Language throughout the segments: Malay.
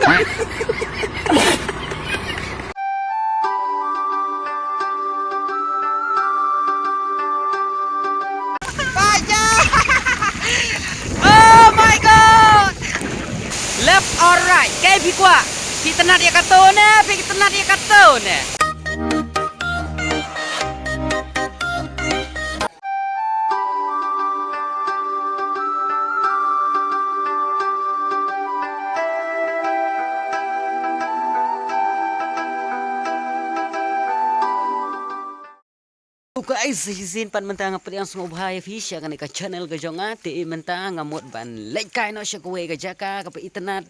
Oh my god! Left or right? Kayak bikwa. Kita nak dia kata ne, kita nak dia kata ne. Guys, izin pan mentang apa yang semua bahaya fish ya kan ikan channel gajonga te mentang ngamut ban like kai no sya kuwe ga jaka ka internet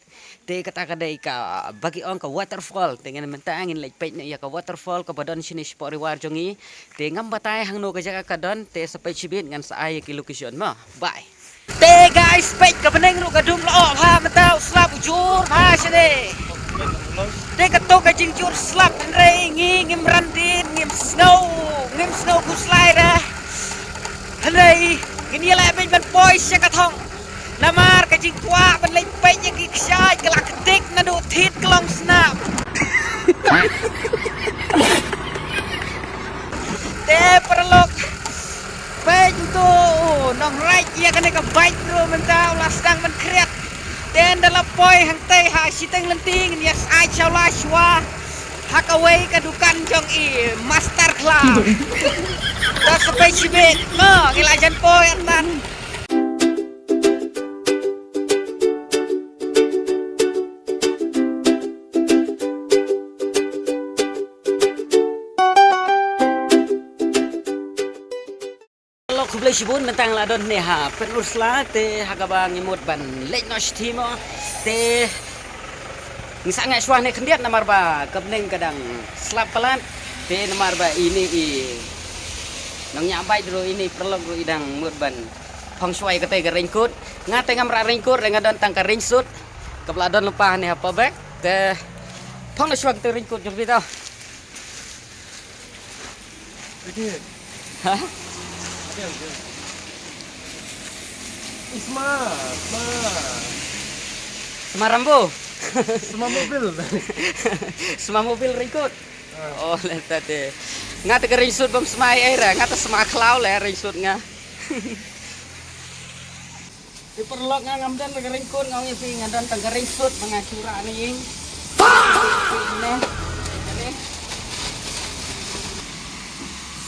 te kata kadai ka bagi on ka waterfall dengan mentang in like page ya ka waterfall ka badon sini sport reward jongi te ngam batai hang no ga jaka kadon te sampai cibit ngan saaya ki location ma bye te guys page ka beneng ru gadung lo ha mentau slap ujur ha sini te kato ka jingjur slap re ngim randin ngim snow ku slide Halay Gini lah ben boys siya katong Lamar ka jing kwa ban lay pay niya giksay Kalakatik na do tit kalong snap Te paralok Pay to Nong right iya ka ka bite bro Mentau lasdang man kriat Ten dalam poy hang tay ha sitang lenting Nias ay chow la shwa Hakaway kadukan jong i master club. Tak sampai cibit. No, ngilajan poy antan. Kalau kublai sibun mentang ladon ne ha penurus la te hakabang imut ban late nosh timo te Misalnya suah ne kendiat namar ba kebening kadang slap pelan te namar ba ini nang nyabai dulu ini perlu dulu idang murban hong suai kate ke ringkut ngate ngamra ringkut dengan don tangka ringsut kebeladon lupa ne apa bek ke hong suah kate ringkut jom kita hah Isma Rambo Semua mobil. Semua mobil ringkut. Oh, lihat deh. Ngata ke ringsut bom semai air, ngata semua klau lah ringsut nga. Diperlok nga ngamdan ke ringkut ngau ngipi ngadan tang ke ringsut mengacura ning. Ini.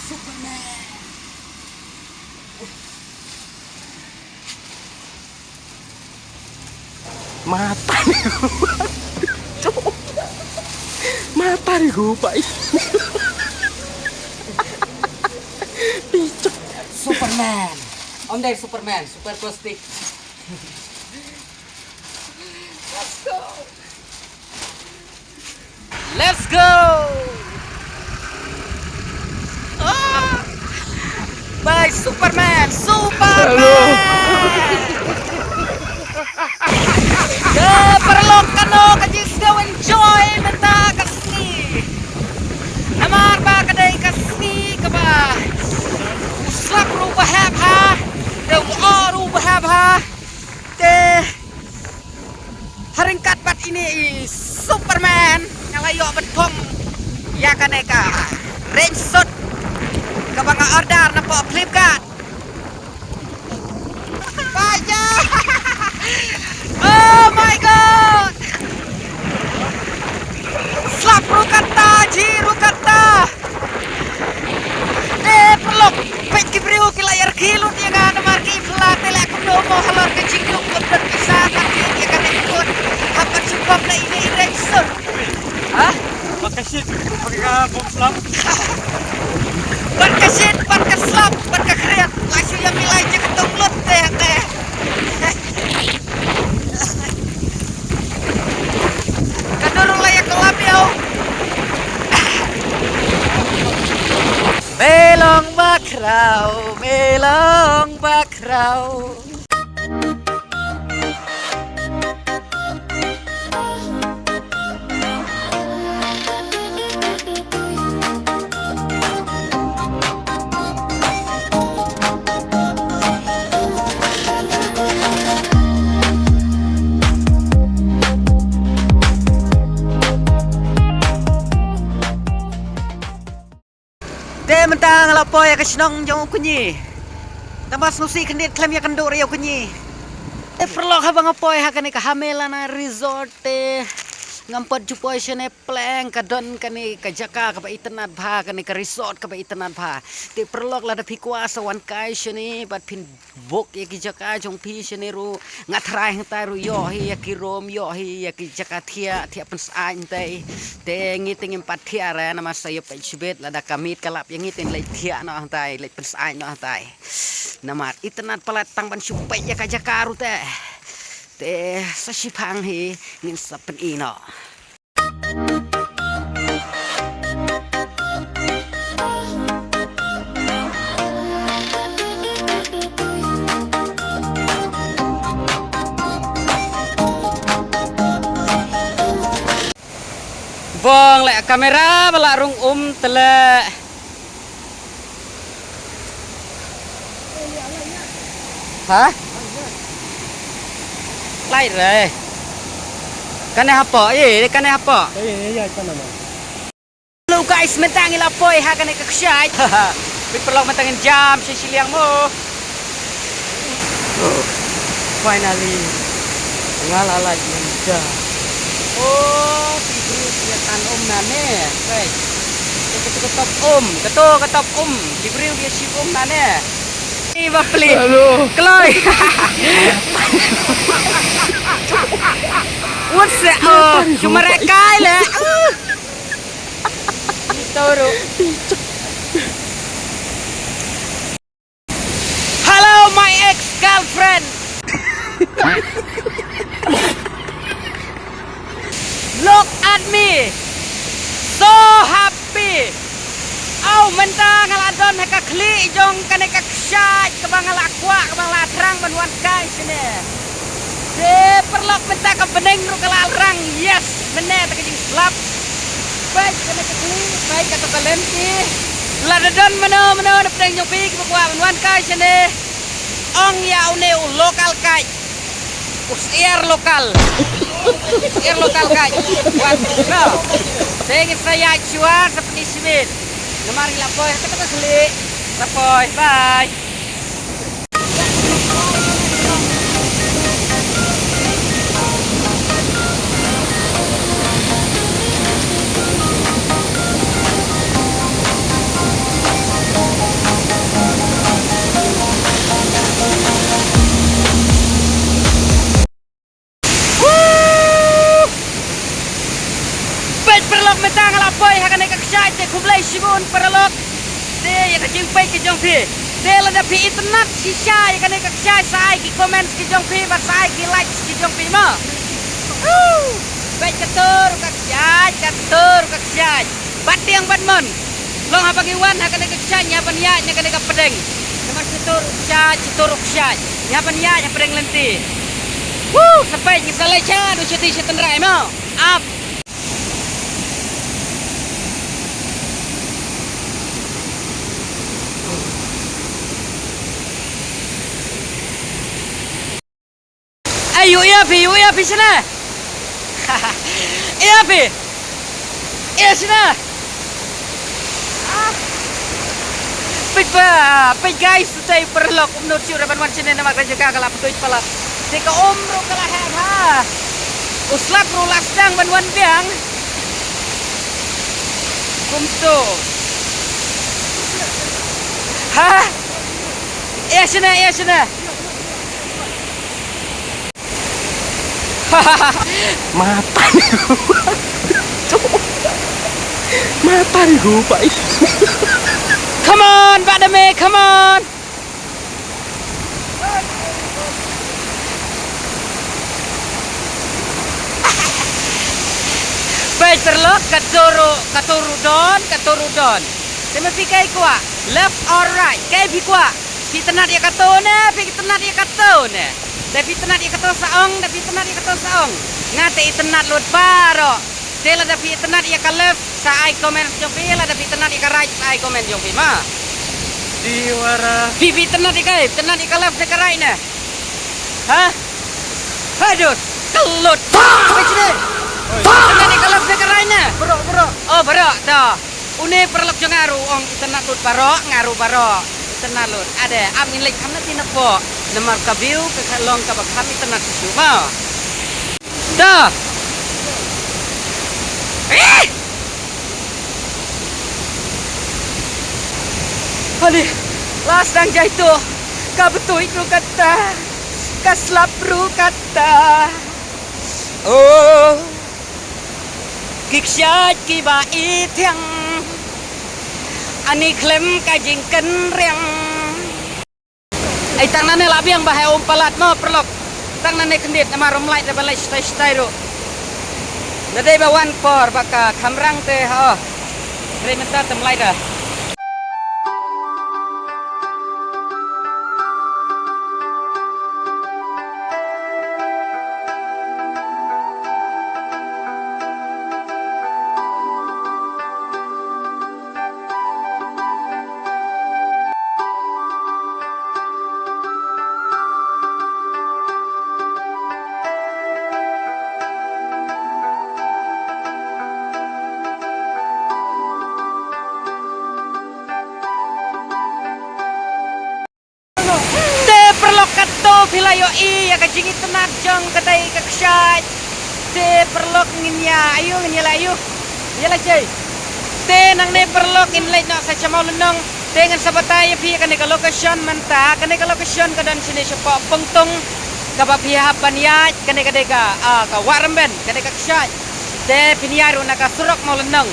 Superman. Mata nih gue pak Picok Superman Om dari Superman super plastik Let's go Bye Superman Perlokan no kajis go enjoy menta kasni Namar ba kadai kasni ka ba Slap rupa hab ha Dew rupa hab ha Te Haringkat bat ini Superman Ngalayo betong Ya kanai ka Range shot Kabang order na po Flipkart Baja Oh my god! Slap rukata, rukata. Pelok, peki brio ki layar kilun ya kan marki flate la kuno mo halor ke jingluk lebet bisa tapi ya kan ikut. Hapat sebab na ini direction. Hah? pakai shit pakai bom slap Pakai shit, pakai slap, pakai kreat. Langsung yang milai je ketong lot teh. Melong bakrau la poy ka snong jong kunyi. Tambah susi kendit klem ya kendur ya kunyi. Perlo ka bang poy ha kani ka hamela na resort ngampot jupoy sene pleng ka don kani ka jaka ka ba itanat bha kani ka resort ka ba itanat bha te perlok la da phikwa sa wan kai sene bat phin bok ye ki jaka jong phi sene ru ngatrai hang ta ru yo hi ya ki rom yo hi ya ki jaka thia pen sa tai te ngiting empat thia ra na mas yo pe sibet la da kamit kalap yang ngiting le thia no hang tai le pen sa no hang tai namat itanat palat tang ban supai ya ka jaka ru te sa sipang hi ngin sa pen ino. Vâng lại camera và lại rung tele. Hả? Lại rồi. Cái này apa? Cái này apa? Hello guys, mentangin lapoy ha kanay kaksyay. Bigpalok mentangin jam sa siliang mo. Finally, ngalalay ng jam. Oh, pibri siyatan na ne. Wait. Ketop pibri biya si na ne. Iba pli. Halo. Kloy. What's that? Oh, cuma rekay le. Toro. Hello my ex-girlfriend. Look at me. So happy. Oh, mentang ngaladon haka kli jong kane kaksyat kabang ngalakwa kabang latrang banwan kai sini. De perlok mentang ka beneng ru kalarang. Yes, bener tak jing slap. Baik kane kli, baik ka to kalenti. Ladon meno na pedeng jong pi kabwa banwan kai sini. Ong ya uneu lokal kai. Usier lokal. Usier lokal kai. Wan no. Tengin saya cuan seperti simit. Namari lapoy, kata kali. Lapoy, bye. Perlok mentang lapoy hakan ek ksait te kublai simun perlok de ya ka jing pai ki jong phi de la da phi internet si chai kan ek ksait sai ki comments ki jong phi ba sai ki likes ki jong phi ma baik katur ka ksait bat tiang bat mon long ha pagi wan hakan ek ksait nya ban ya nya kan ek pedeng nama citur ksait nya ban ya nya pedeng lenti sampai ni salai cha du cheti chetan rai ma up. Yuk ya pi sana. Iya pi. Iya sana. Pi guys, tay perlok umnot siu raban wan sini nama kerja kagak tuit pala. Tika ro kala ha. Uslap ro lasdang ban wan biang. Kumto. Ha? Iya sana. Mata nih mata nih gue pak. Come on Pak Dame, come on. Baik terlok katuru don. Tema pikai kuah left or right. Kai pikwa. Pitanat ya katone, pitanat ya katone. Tapi tenat ikato saong, ngate itenat lut paro. Tela tapi itenat ia ka left sa ai comment jong pi, la tapi tenat ia ka right sa ai comment jong pi ma. Diwara. Pipi tenat ika left ka right na. Hah? Hadut, kelut. Apa sini? Tenat ika left ka right na. Bro. Oh, bro, dah. Une perlok jeng ngaru ong itenak lut baro ngaru baro itenak lut ada amin lek kamna tina po nemar kabiu ke kalong ka bakam itenak susu ma dah Hali las dang jaito ka betul itu kata ka slapru kata oh kiksat ki ba itiang ani klem ka jingken riang ai tang nane labi yang bahaya umpalat mo perlok tang nane kendit nama romlai de balai stai ro nade ba wan por baka kamrang te ha rementa temlai dah Pilayo ya kajingi tenak jong kadai kaksat te perlok nginya ayo nginya ayo ya lah cai te nang ne perlok in late nak sacha mau lenong te ngan sabatay pi kan ka location manta kan ka location kadan sini sepa pengtung ka pihak paniat kan ka deka ka waremben kan ka kaksat te pinyaru nak surok mau lenong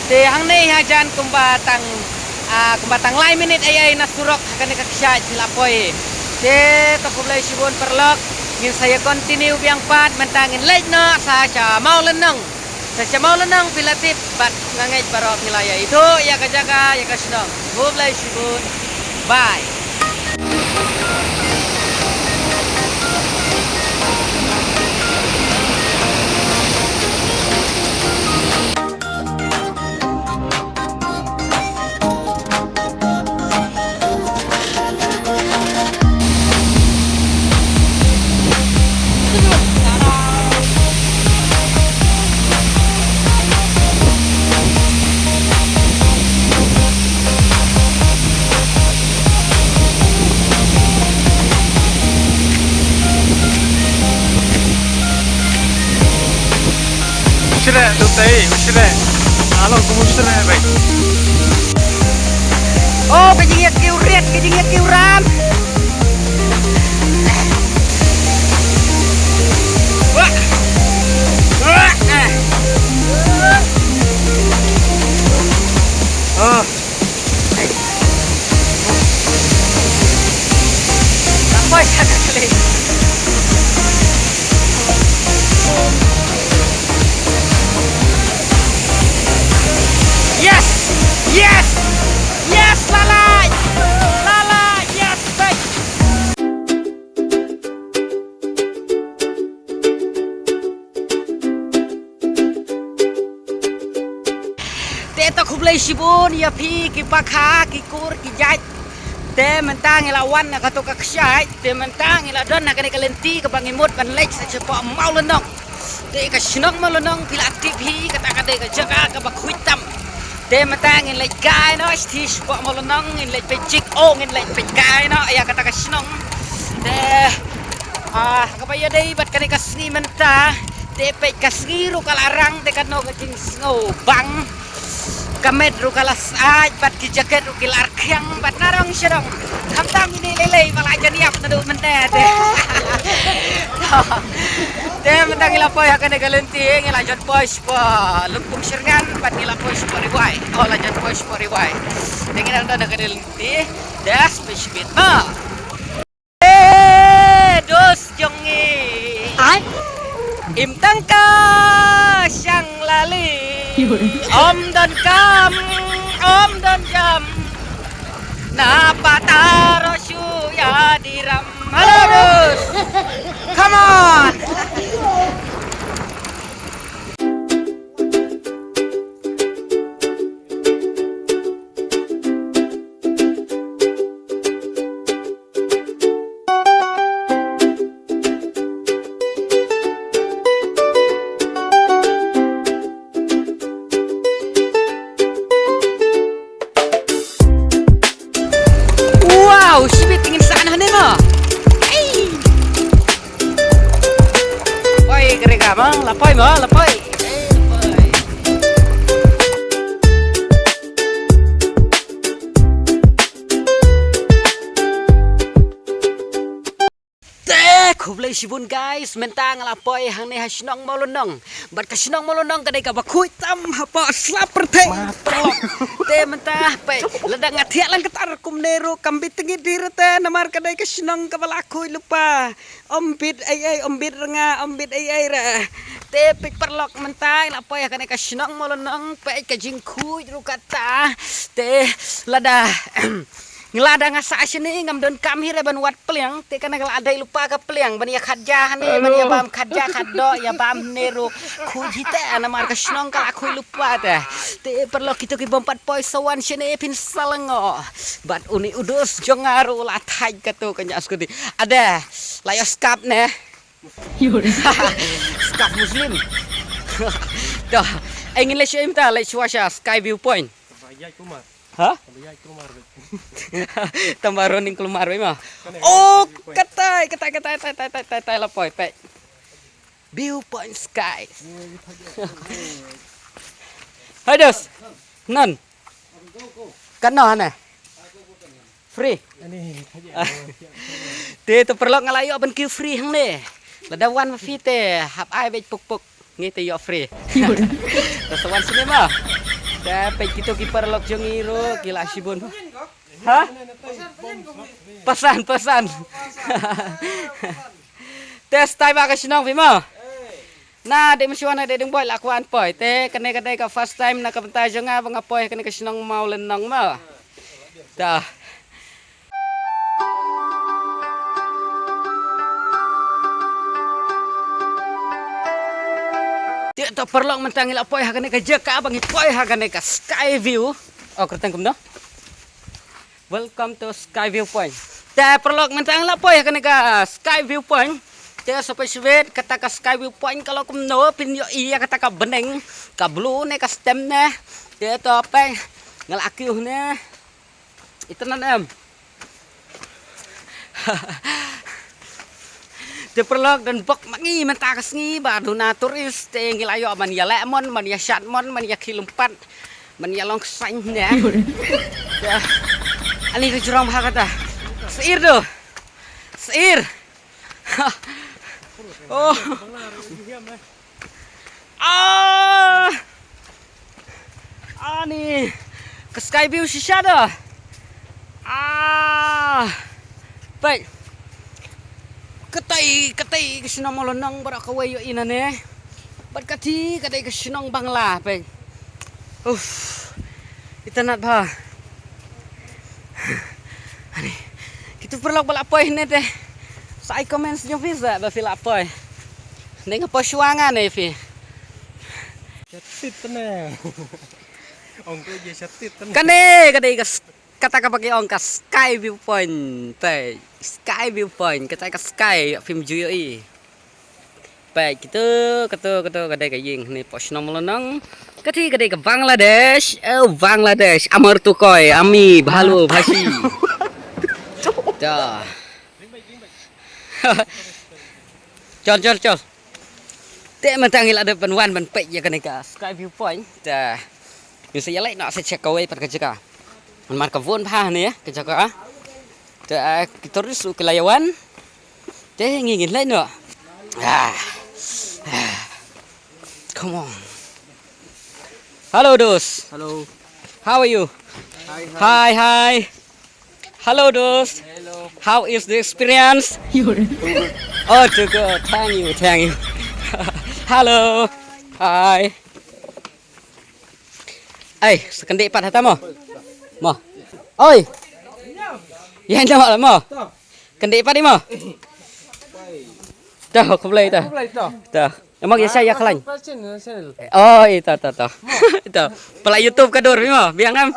te hang ne hajan kumbatang lai minute ay na surok kan ka kaksat lapoi te tokublay sibon perlok ngin saya continue biang pat mentangin late na sa mau lenong pilatip bat ngangay parok nilaya itu ya kajaga ya kasenong kublay sibon bye Mushre, tutai, mushre. Halo, mushre, baik. oh kajingnya kiuram wah Oh, sampai sekali yes lalai yes baik te kublai sibun ya pi ki pakha ki kur ki jaj te mentang ila wan ka to ka ksyai te mentang ila don ka kalenti ka bangimut ban lek sa cepa mau lenong te ka snok mau lenong pila tv kata kata ka jaga ka bakhuitam te mentang in lek kai no sti cepa mau lenong in lek pecik in lek pekai no ya kata ka snok te kapaya dei bat ka sni menta te pe kasgiru kalarang te ka no ka jing snow bang kamet ru kalas aj bat ki jaket ru kilar kyang bat narong syarong kamtang ini lele malah janiap nadu mentet te mentang ila poy hakane galenti ngila jot pois po lumpung sirngan bat ngila pois po riwai la jot pois po riwai dengan anda galenti das pespit ma dos jongi ai im tangka sang lali om dan jam na pataro ya diram halo bos come on Dah mang, lapoi mo, lapoi. Kublay sibun guys, mentang lapoi hang ne hasinong molonong. Bat ka sinong molonong kadai ka bakui tam hapa slaper te. Te mentah pe, lada ngatiak lang ketar kumnero kambit tengi direte namar kadai ka sinong ka balakui lupa. Ombit ai ombit renga ombit ai ra. Te pik perlok mentang lapoi kadai ka sinong molonong pe ka jingkui ru kata. Te lada ngelada ngasa sini ngam don kami re ban wat peliang te kana kala ada lupa ka peliang ban ya khadja ne ban ya bam khadja khaddo ya bam nero khujite ana mar ka snong kala aku lupa te perlo kita ki bompat poi sawan sini pin salengo bat uni udus jongaru la thai ka tu kanya skuti ada layo skap ne skap muslim dah English imta lai swasha sky viewpoint hah? Tambaroning kelumar mah. Oh, katai lapoi pe. Viewpoint sky. Hados. Non. Kano hana? Free. Te to perlo ngalayo ben ki free hang ne. Ladawan mafite hap ai be puk ngite yo free. Tasawan sini mah. Dapat kita kiper lok jongiro gila sibun. Hah? Pesan. Tes tai ba ka sinong pimo. Na de misuana de ding boy lakuan poi te kene kadai ka first time na ka bentai jonga bang apoy kene ka sinong mau lenong ma. Dah. Tidak perlu mentangil apa yang akan kerja bang apa yang akan ke sky view. Oh kerteng kumno. Welcome to sky view point. Tidak perlu mentangil apa yang akan ke sky view point. Tidak sampai sweet kata ke sky view point kalau kumno pinyo iya kata ke beneng ke blue ne ke stem ne. Tidak to apa ngelakiuh ne. Itu nanam. Diperlok dan bok mangi mentakas ngi badu naturis te ngilayo man ya lemon man ya shatmon man ya kilumpat man ya longsang ya. Ali ke jurang bah kata. Seir do. Seir. Oh. Ani ke sky view sisa do. Baik. Ketai kesinong molonong bara kawayo inane. Bat kati kadai kesinong bangla pe. Itanat ba. Ani. Kita perlu balapoi ne teh. Sai comments nyo visa ba fil apoi. Neng apa suangan ne fi. Chatit ne. Ongko je chatit ne. Kane kadai kata kapag ka sky viewpoint pe sky viewpoint kata ka sky film juyo i pe gitu kadai ka ying ni posno molonong kadai ka Bangladesh Bangladesh amar tukoy ami bhalu bhashi dah chol te mentangil ada penwan ban pe ya kadai ka sky viewpoint dah bisa ya lai nak saya check away pada kerja marka von pha ne ke jaka ta kitoris kelayawan te ngingin lai no come on hello dos Hello. how are you hi hello dos hello how is the experience oh too good thank you hello hi sekendik pat hata mo oi yan nama mo kendi pa di mo dah kulay dah emang ya saya kelain oh itu itu pala YouTube kadur mo biang am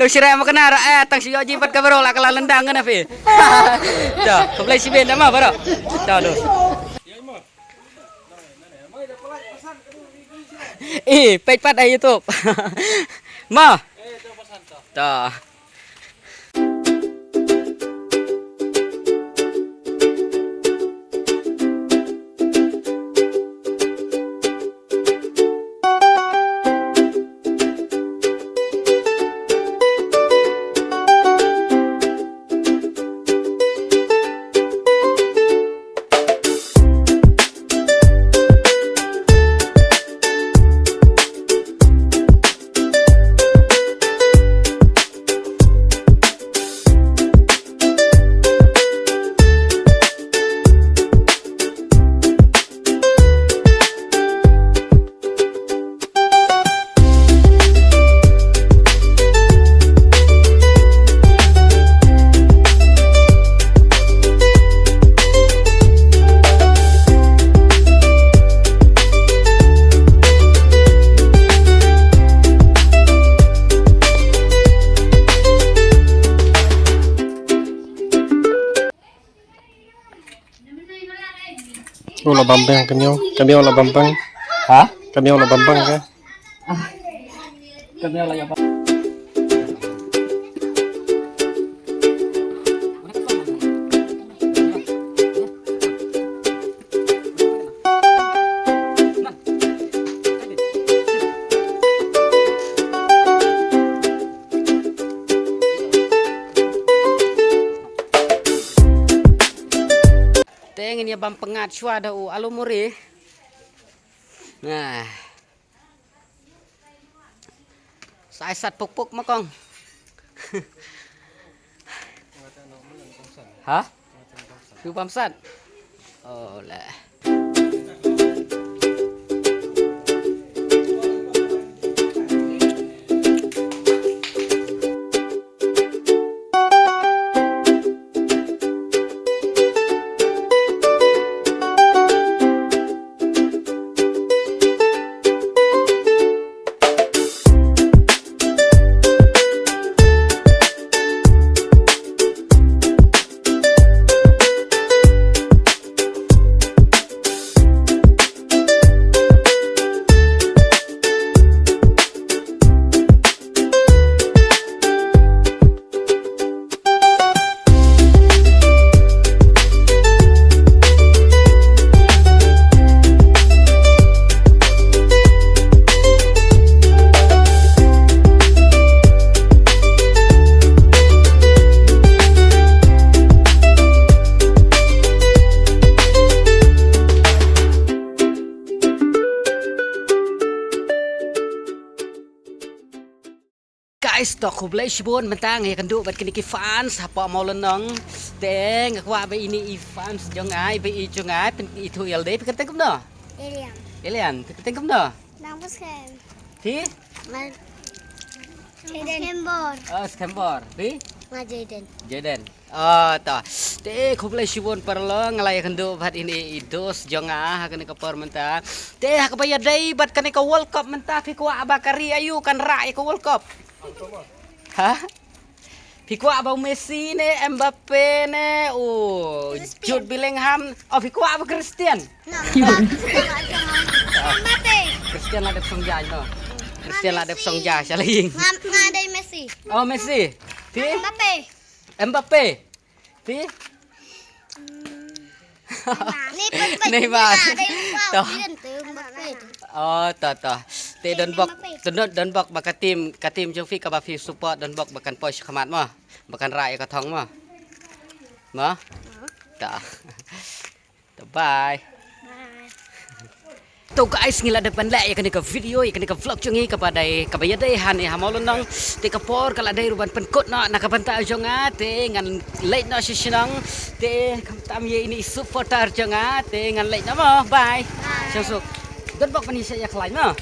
Đâu sire mo kana ra tang si yoji pat kabaro la kala lendang na fi dah kulay si ben ma baro dah do page pat ay YouTube. Ma. Dah. Ola Bambang kami ola Bambang. Hah? Kami ola Bambang ka. Kami lah ya, Pak. Tengin ya bang pengat suada alumuri. Nah. Sai sat puk makong. Hah? Siu pamsat. Oh lah. Guys, tok kublai sibun mentang ya kendu bat kini fans apa mau lenong teng aku apa ini fans jongai be jongai pen itu elde pe keteng kumno Elian pe keteng kumno Nampus kan? Ti Skembor. Skembor Ti Jaden. Ta te kublai sibun perlo ngalai kendu bat ini idos jonga kene kapor mentang te hak bayar dai bat kene ka World Cup mentang fi ku abakari ayu kan rai ka World Cup. Hah? Fikwa abang Messi ne, Mbappe ne, Jude Bellingham, fikwa abang Christian. Mbappe. Christian lah dep songja no. Christian lah dep songja saling. Ngadai Messi. Oh Messi. Ti? Mbappe. Mbappe. Ti? Neymar. Toh. Oh, toh. Te don bok baka tim jong fi ka ba fi support don bok bakan posh khamat ma. Bakan rai ka thong ma. Ma? Ta. Bye. To guys ngila depan la ya ka video ya ka vlog jongi kepada kabayadai han ya mau nong te kapor kala dai ruban penkot na nakabanta jonga te ngan late na sisinang te kamtam ye ini supporter jonga te ngan late na mo bye. Suk don bok pani saya khlai ma.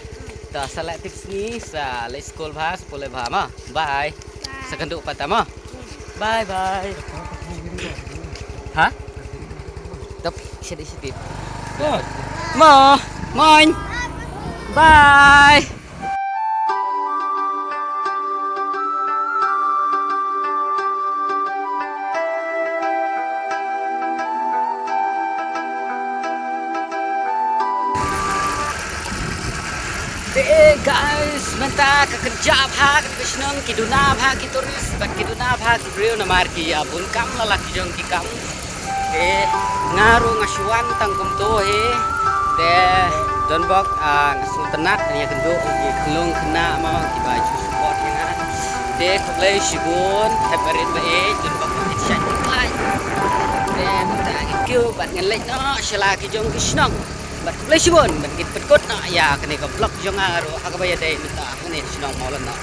Ta sala tips ni sa le school bhas pole bha ma bye. Sakandu patama. Bye bye. Hah? Top sedikit. Mo, moin. Bye. Guys, menta kekerja bha kesenang kiduna bha kituris bat kiduna bha kibreu na marki abun kam lalaki jong ki kam ngaru ngasuan tangkum to he te don bok ngasultanat ya kendo ki klung kena ma ki baju support nga te kublai sibun heparit ba don bok ki chat ki pai te menta ikyu bat ngelek no selaki jong kisnang bat kublai sibun bat kit petkot na ya kene ka vlog jong ngaru hakabaya dai minta kene sinong maulan na